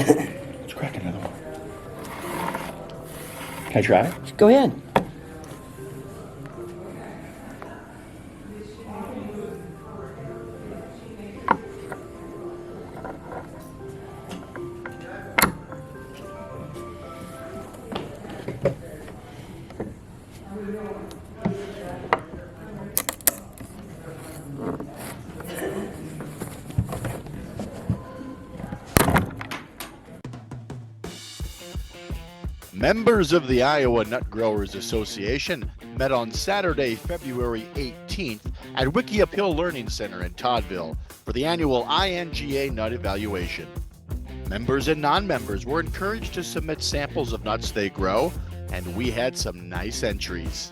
Let's crack another one. Can I try? Go ahead. Members of the Iowa Nut Growers Association met on Saturday, February 18th at Wiki Uphill Learning Center in Toddville for the annual INGA Nut Evaluation. Members and non-members were encouraged to submit samples of nuts they grow, and we had some nice entries.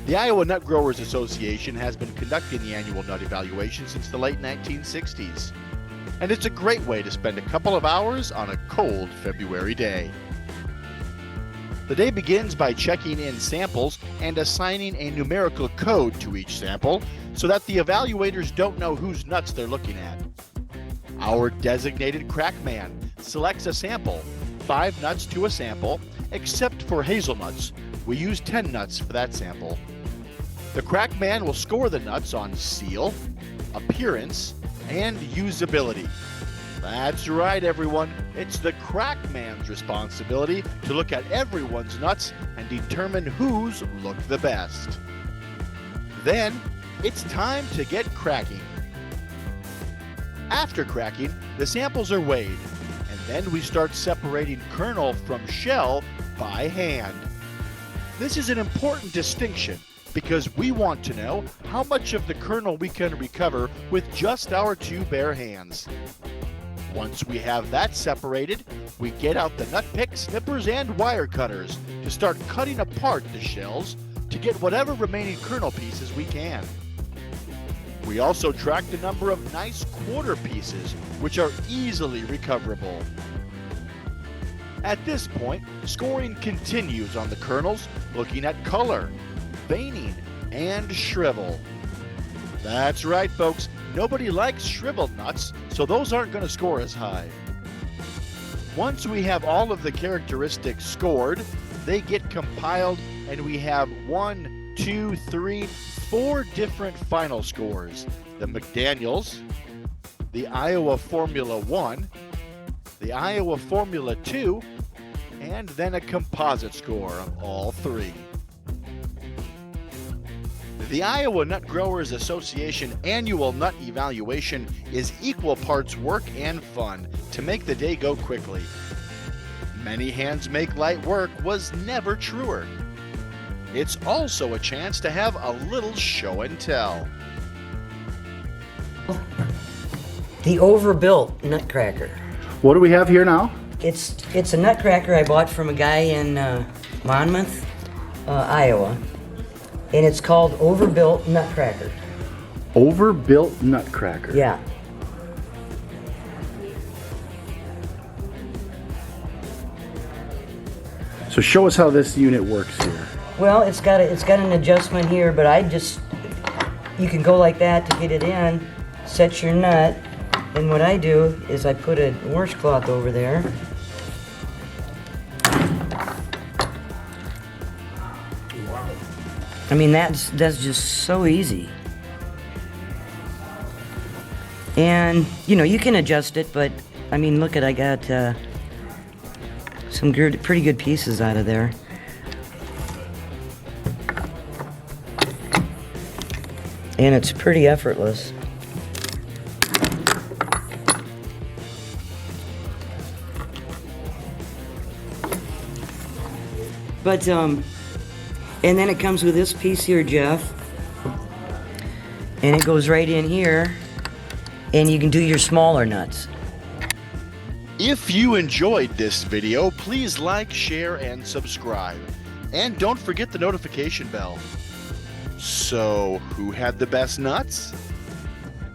The Iowa Nut Growers Association has been conducting the annual nut evaluation since the late 1960s, and it's a great way to spend a couple of hours on a cold February day. The day begins by checking in samples and assigning a numerical code to each sample so that the evaluators don't know whose nuts they're looking at. Our designated crackman selects a sample, 5 nuts to a sample, except for hazelnuts. We use 10 nuts for that sample. The crackman will score the nuts on seal, appearance, and usability. That's right, everyone. It's the crackman's responsibility to look at everyone's nuts and determine whose look the best. Then, it's time to get cracking. After cracking, the samples are weighed, and then we start separating kernel from shell by hand. This is an important distinction because we want to know how much of the kernel we can recover with just our 2 bare hands. Once we have that separated, we get out the nut pick, snippers, and wire cutters to start cutting apart the shells to get whatever remaining kernel pieces we can. We also track the number of nice quarter pieces, which are easily recoverable. At this point, scoring continues on the kernels, looking at color, veining, and shrivel. That's right, folks. Nobody likes shriveled nuts, so those aren't going to score as high. Once we have all of the characteristics scored, they get compiled, and we have 1, 2, 3, 4 different final scores. The McDaniels, the Iowa Formula 1, the Iowa Formula 2, and then a composite score of all 3. The Iowa Nut Growers Association annual nut evaluation is equal parts work and fun to make the day go quickly. Many hands make light work was never truer. It's also a chance to have a little show and tell. The overbuilt nutcracker. What do we have here now? It's a nutcracker I bought from a guy in Monmouth, Iowa, and it's called Overbuilt Nutcracker. Overbuilt nutcracker. Yeah. So show us how this unit works here. Well, it's got an adjustment here, but you can go like that to get it in, set your nut, and what I do is I put a washcloth over there. I mean, that's just so easy. And, you can adjust it, but, I mean, look I got some pretty good pieces out of there. And it's pretty effortless. But, and then it comes with this piece here, Jeff. And it goes right in here. And you can do your smaller nuts. If you enjoyed this video, please like, share, and subscribe. And don't forget the notification bell. So, who had the best nuts?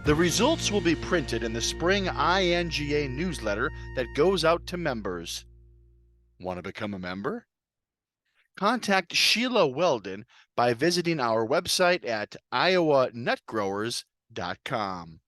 The results will be printed in the spring INGA newsletter that goes out to members. Want to become a member? Contact Sheila Weldon by visiting our website at iowanutgrowers.com.